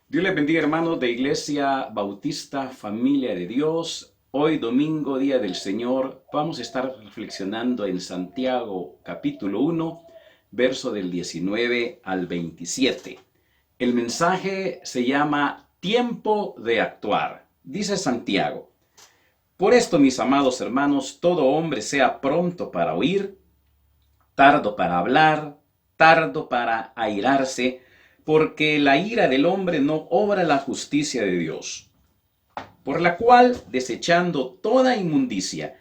Dios les bendiga, hermanos de Iglesia Bautista, Familia de Dios. Hoy, domingo, día del Señor, vamos a estar reflexionando en Santiago capítulo 1, verso del 19 al 27. El mensaje se llama Tiempo de actuar. Dice Santiago: Por esto, mis amados hermanos, todo hombre sea pronto para oír, tardo para hablar, tardo para airarse, porque la ira del hombre no obra la justicia de Dios. Por la cual, desechando toda inmundicia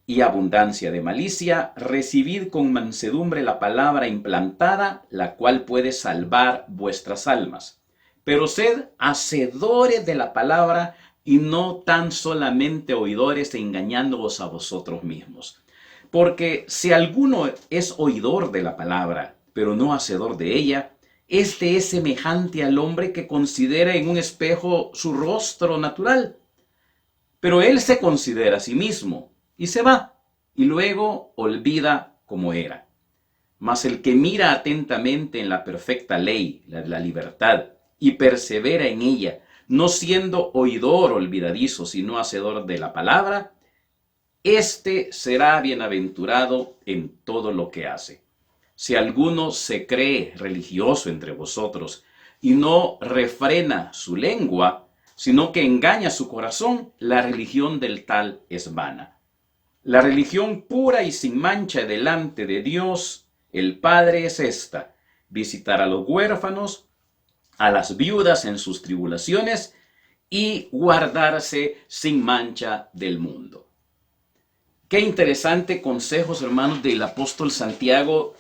y abundancia de malicia, recibid con mansedumbre la palabra implantada, la cual puede salvar vuestras almas. Pero sed hacedores de la palabra y no tan solamente oidores, engañándoos a vosotros mismos. Porque si alguno es oidor de la palabra, pero no hacedor de ella, este es semejante al hombre que considera en un espejo su rostro natural. Pero él se considera a sí mismo y se va, y luego olvida cómo era. Mas el que mira atentamente en la perfecta ley, la libertad, y persevera en ella, no siendo oidor olvidadizo, sino hacedor de la palabra, este será bienaventurado en todo lo que hace. Si alguno se cree religioso entre vosotros y no refrena su lengua, sino que engaña su corazón, la religión del tal es vana. La religión pura y sin mancha delante de Dios, el Padre, es esta: visitar a los huérfanos, a las viudas en sus tribulaciones y guardarse sin mancha del mundo. Qué interesante consejos, hermanos, del apóstol Santiago,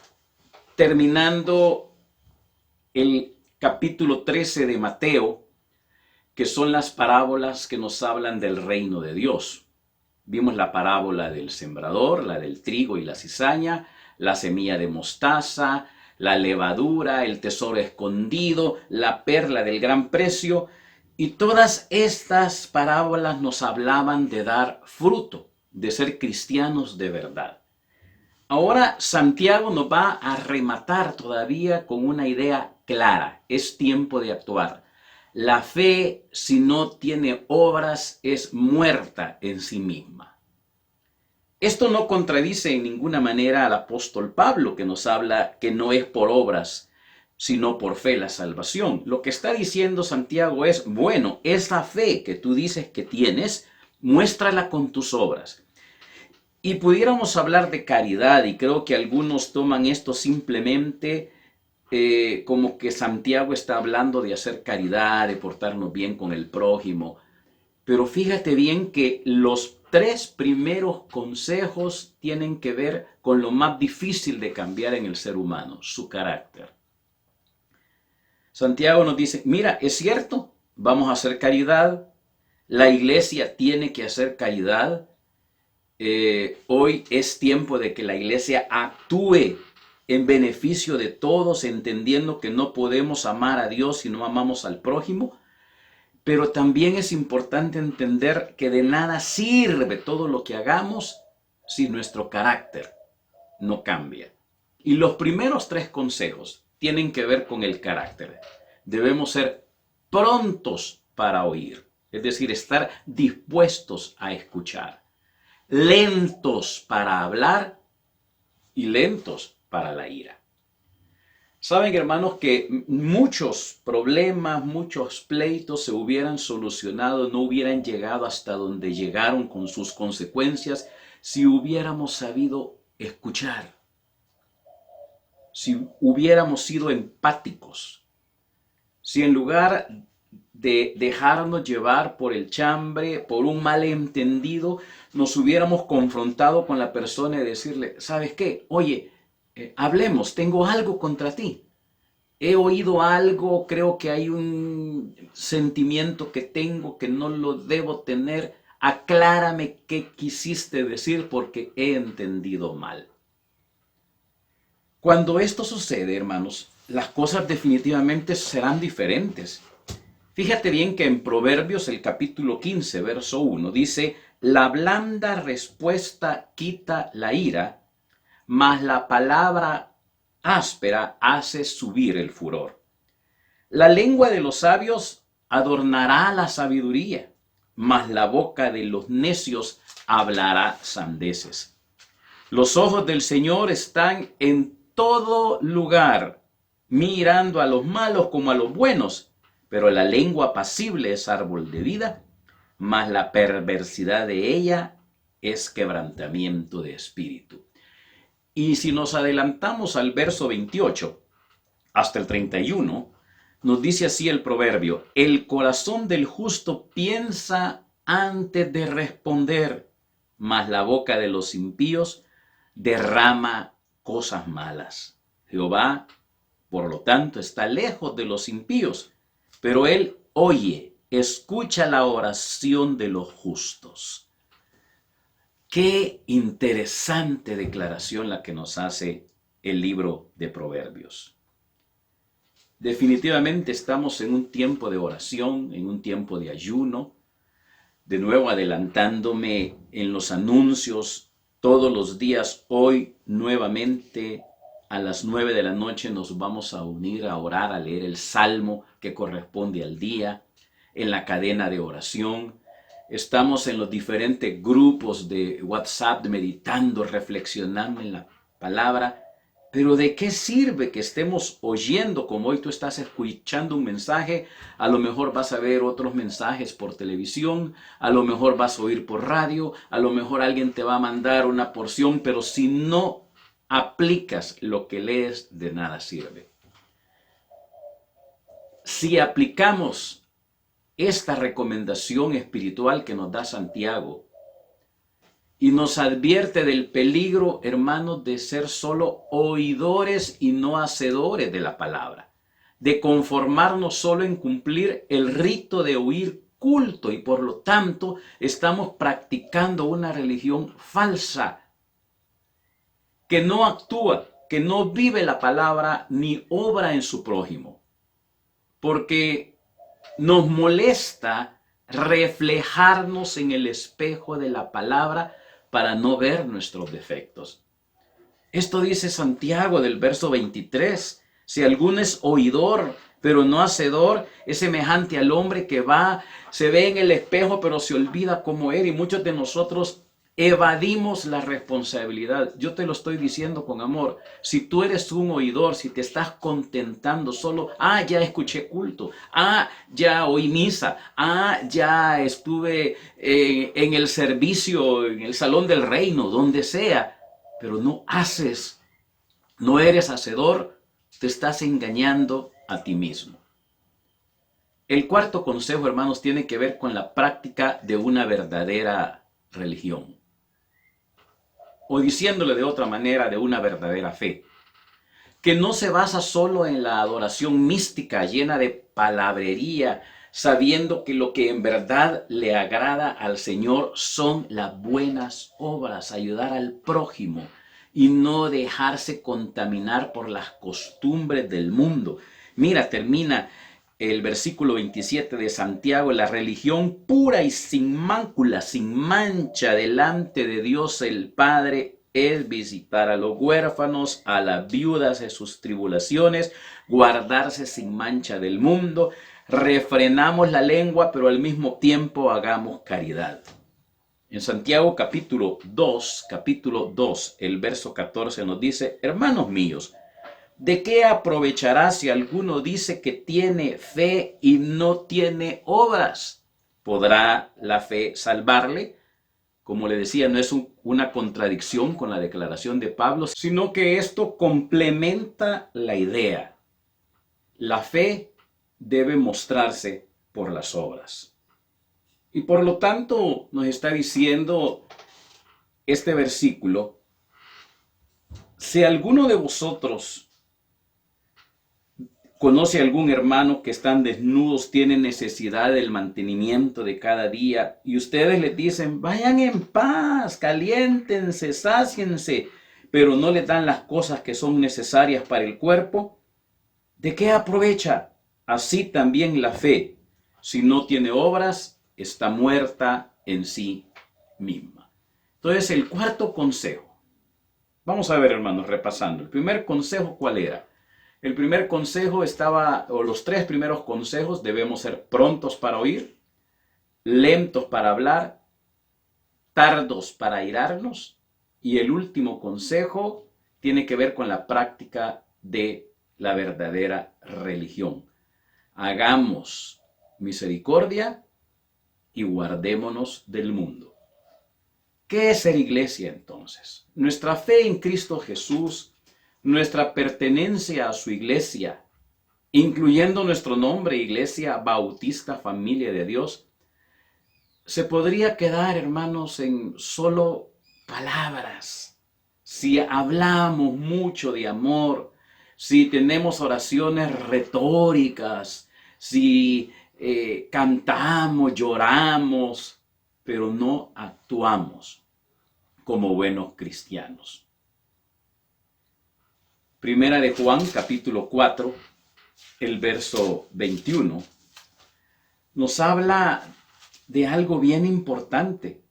terminando el capítulo 13 de Mateo, que son las parábolas que nos hablan del reino de Dios. Vimos la parábola del sembrador, la del trigo y la cizaña, la semilla de mostaza, la levadura, el tesoro escondido, la perla del gran precio, y todas estas parábolas nos hablaban de dar fruto, de ser cristianos de verdad. Ahora Santiago nos va a rematar todavía con una idea clara: es tiempo de actuar. La fe, si no tiene obras, es muerta en sí misma. Esto no contradice en ninguna manera al apóstol Pablo, que nos habla que no es por obras, sino por fe la salvación. Lo que está diciendo Santiago es: bueno, esa fe que tú dices que tienes, muéstrala con tus obras. Y pudiéramos hablar de caridad, y creo que algunos toman esto simplemente como que Santiago está hablando de hacer caridad, de portarnos bien con el prójimo. Pero fíjate bien que los tres primeros consejos tienen que ver con lo más difícil de cambiar en el ser humano: su carácter. Santiago nos dice: mira, es cierto, vamos a hacer caridad, la iglesia tiene que hacer caridad. Hoy es tiempo de que la iglesia actúe en beneficio de todos, entendiendo que no podemos amar a Dios si no amamos al prójimo. Pero también es importante entender que de nada sirve todo lo que hagamos si nuestro carácter no cambia. Y los primeros tres consejos tienen que ver con el carácter. Debemos ser prontos para oír, es decir, estar dispuestos a escuchar, lentos para hablar y lentos para la ira. Saben, hermanos, que muchos problemas, muchos pleitos se hubieran solucionado, no hubieran llegado hasta donde llegaron con sus consecuencias, si hubiéramos sabido escuchar, si hubiéramos sido empáticos, si en lugar de dejarnos llevar por el chambre, por un malentendido, nos hubiéramos confrontado con la persona y decirle: ¿sabes qué? Oye, hablemos, tengo algo contra ti. He oído algo, creo que hay un sentimiento que tengo que no lo debo tener. Aclárame qué quisiste decir, porque he entendido mal. Cuando esto sucede, hermanos, las cosas definitivamente serán diferentes. Fíjate bien que en Proverbios, el capítulo 15, verso 1, dice: la blanda respuesta quita la ira, mas la palabra áspera hace subir el furor. La lengua de los sabios adornará la sabiduría, mas la boca de los necios hablará sandeces. Los ojos del Señor están en todo lugar, mirando a los malos como a los buenos, pero la lengua apacible es árbol de vida, mas la perversidad de ella es quebrantamiento de espíritu. Y si nos adelantamos al verso 28 hasta el 31, nos dice así el proverbio: el corazón del justo piensa antes de responder, mas la boca de los impíos derrama cosas malas. Jehová, por lo tanto, está lejos de los impíos, pero él oye, escucha la oración de los justos. Qué interesante declaración la que nos hace el libro de Proverbios. Definitivamente estamos en un tiempo de oración, en un tiempo de ayuno. De nuevo adelantándome en los anuncios, todos los días, hoy nuevamente a las 9 de la noche nos vamos a unir a orar, a leer el salmo que corresponde al día, en la cadena de oración. Estamos en los diferentes grupos de WhatsApp meditando, reflexionando en la palabra. Pero ¿de qué sirve que estemos oyendo, como hoy tú estás escuchando un mensaje? A lo mejor vas a ver otros mensajes por televisión, a lo mejor vas a oír por radio, a lo mejor alguien te va a mandar una porción, pero si no aplicas lo que lees, de nada sirve. Si aplicamos esta recomendación espiritual que nos da Santiago y nos advierte del peligro, hermanos, de ser solo oidores y no hacedores de la palabra, de conformarnos solo en cumplir el rito de oír culto, y por lo tanto estamos practicando una religión falsa que no actúa, que no vive la palabra ni obra en su prójimo, porque nos molesta reflejarnos en el espejo de la palabra para no ver nuestros defectos. Esto dice Santiago del verso 23. Si alguno es oidor, pero no hacedor, es semejante al hombre que se ve en el espejo, pero se olvida cómo era. Y muchos de nosotros evadimos la responsabilidad. Yo te lo estoy diciendo con amor. Si tú eres un oidor, si te estás contentando solo, ya escuché culto, ya oí misa, ya estuve en el servicio, en el salón del reino, donde sea, pero no haces, no eres hacedor, te estás engañando a ti mismo. El cuarto consejo, hermanos, tiene que ver con la práctica de una verdadera religión. O diciéndole de otra manera, de una verdadera fe, que no se basa solo en la adoración mística llena de palabrería, sabiendo que lo que en verdad le agrada al Señor son las buenas obras, ayudar al prójimo y no dejarse contaminar por las costumbres del mundo. Mira, termina el versículo 27 de Santiago: la religión pura y sin mácula, sin mancha delante de Dios el Padre es visitar a los huérfanos, a las viudas de sus tribulaciones, guardarse sin mancha del mundo. Refrenamos la lengua, pero al mismo tiempo hagamos caridad. En Santiago capítulo 2, el verso 14 nos dice: hermanos míos, ¿de qué aprovechará si alguno dice que tiene fe y no tiene obras? ¿Podrá la fe salvarle? Como le decía, no es una contradicción con la declaración de Pablo, sino que esto complementa la idea. La fe debe mostrarse por las obras. Y por lo tanto nos está diciendo este versículo: si alguno de vosotros conoce a algún hermano que están desnudos, tiene necesidad del mantenimiento de cada día, y ustedes les dicen: vayan en paz, caliéntense, sáciense, pero no les dan las cosas que son necesarias para el cuerpo, ¿de qué aprovecha? Así también la fe, si no tiene obras, está muerta en sí misma. Entonces, el cuarto consejo. Vamos a ver, hermanos, repasando. El primer consejo, ¿cuál era? El primer consejo estaba, o los tres primeros consejos: debemos ser prontos para oír, lentos para hablar, tardos para airarnos. Y el último consejo tiene que ver con la práctica de la verdadera religión. Hagamos misericordia y guardémonos del mundo. ¿Qué es ser iglesia entonces? Nuestra fe en Cristo Jesús, nuestra pertenencia a su iglesia, incluyendo nuestro nombre, Iglesia Bautista Familia de Dios, se podría quedar, hermanos, en solo palabras. Si hablamos mucho de amor, si tenemos oraciones retóricas, si cantamos, lloramos, pero no actuamos como buenos cristianos. Primera de Juan, capítulo 4, el verso 21, nos habla de algo bien importante.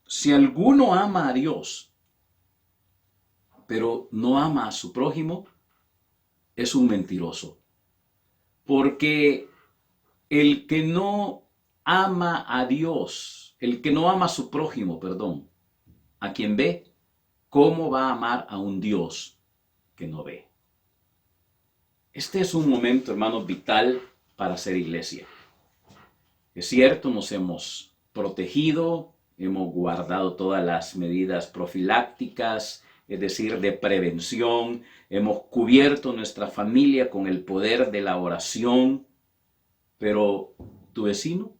Si alguno ama a Dios, pero no ama a su prójimo, es un mentiroso. Porque el que no ama a Dios, el que no ama a su prójimo, perdón, a quien ve, ¿cómo va a amar a un Dios que no ve? Este es un momento, hermanos, vital para ser iglesia. Es cierto, nos hemos protegido, hemos guardado todas las medidas profilácticas, es decir, de prevención, hemos cubierto nuestra familia con el poder de la oración, pero tu vecino,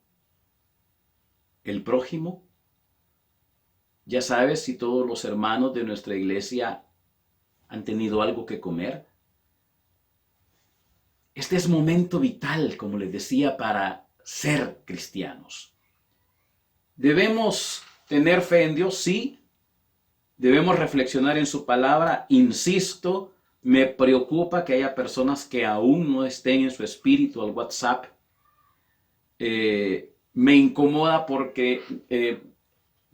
el prójimo, ya sabes si todos los hermanos de nuestra iglesia han tenido algo que comer. Este es momento vital, como les decía, para ser cristianos. Debemos tener fe en Dios, sí. Debemos reflexionar en su palabra. Insisto, me preocupa que haya personas que aún no estén en su espíritu al WhatsApp. Me incomoda porque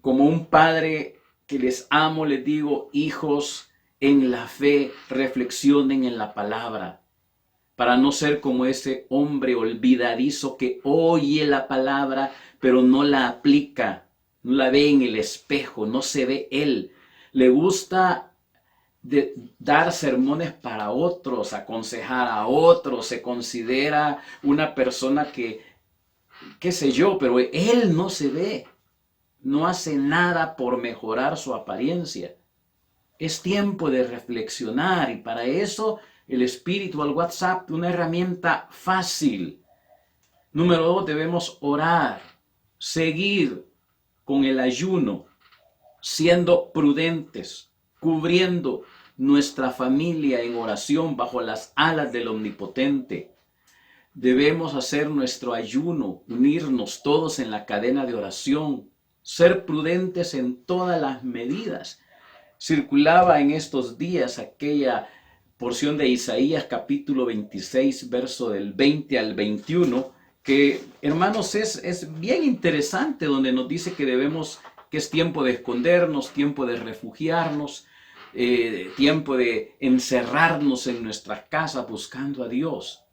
como un padre que les amo, les digo: hijos, en la fe, reflexionen en la palabra, para no ser como ese hombre olvidadizo que oye la palabra, pero no la aplica, no la ve en el espejo, no se ve él. Le gusta dar sermones para otros, aconsejar a otros, se considera una persona que, qué sé yo, pero él no se ve, no hace nada por mejorar su apariencia. Es tiempo de reflexionar, y para eso el Espiritual WhatsApp, una herramienta fácil. Número 2, debemos orar, seguir con el ayuno, siendo prudentes, cubriendo nuestra familia en oración bajo las alas del Omnipotente. Debemos hacer nuestro ayuno, unirnos todos en la cadena de oración, ser prudentes en todas las medidas. Circulaba en estos días aquella porción de Isaías capítulo 26, verso del 20 al 21, que, hermanos, es bien interesante, donde nos dice que es tiempo de escondernos, tiempo de refugiarnos, tiempo de encerrarnos en nuestra casa buscando a Dios.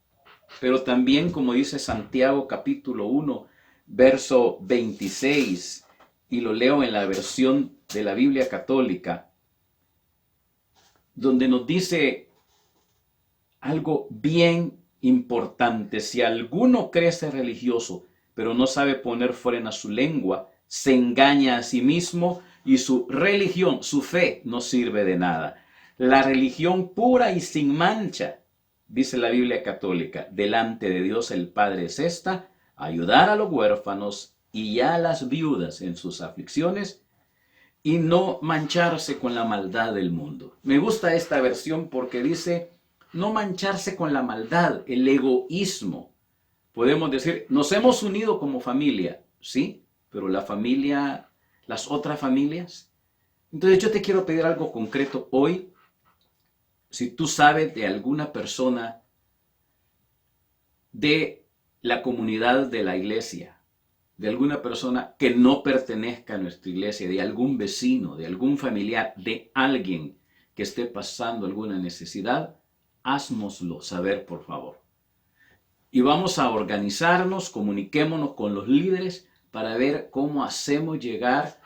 Pero también, como dice Santiago capítulo 1, verso 26, y lo leo en la versión de la Biblia católica, donde nos dice algo bien importante: si alguno cree ser religioso, pero no sabe poner freno a su lengua, se engaña a sí mismo, y su religión, su fe, no sirve de nada. La religión pura y sin mancha, dice la Biblia católica, delante de Dios el Padre, es esta: ayudar a los huérfanos y a las viudas en sus aflicciones, y no mancharse con la maldad del mundo. Me gusta esta versión porque dice: no mancharse con la maldad, el egoísmo. Podemos decir, nos hemos unido como familia, sí, pero la familia, las otras familias. Entonces yo te quiero pedir algo concreto hoy. Si tú sabes de alguna persona de la comunidad de la iglesia, de alguna persona que no pertenezca a nuestra iglesia, de algún vecino, de algún familiar, de alguien que esté pasando alguna necesidad, háznoslo saber, por favor. Y vamos a organizarnos, comuniquémonos con los líderes para ver cómo hacemos llegar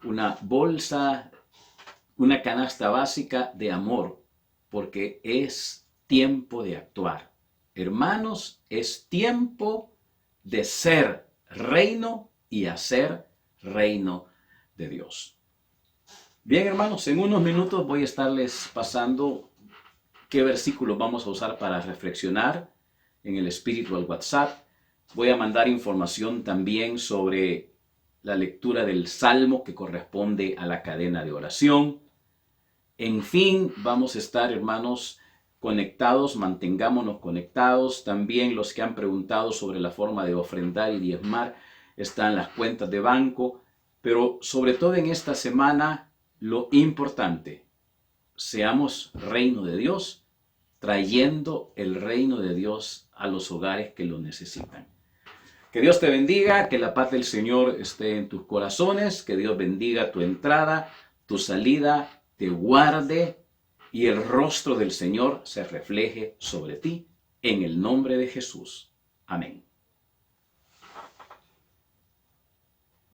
una bolsa, una canasta básica de amor, porque es tiempo de actuar. Hermanos, es tiempo de ser reino y hacer reino de Dios. Bien, hermanos, en unos minutos voy a estarles pasando qué versículos vamos a usar para reflexionar en el Espíritu al WhatsApp. Voy a mandar información también sobre la lectura del Salmo que corresponde a la cadena de oración. En fin, vamos a estar, hermanos, conectados, mantengámonos conectados. También los que han preguntado sobre la forma de ofrendar y diezmar, están las cuentas de banco. Pero sobre todo en esta semana, lo importante, seamos reino de Dios, trayendo el reino de Dios a los hogares que lo necesitan. Que Dios te bendiga, que la paz del Señor esté en tus corazones, que Dios bendiga tu entrada, tu salida, te guarde y el rostro del Señor se refleje sobre ti en el nombre de Jesús. Amén.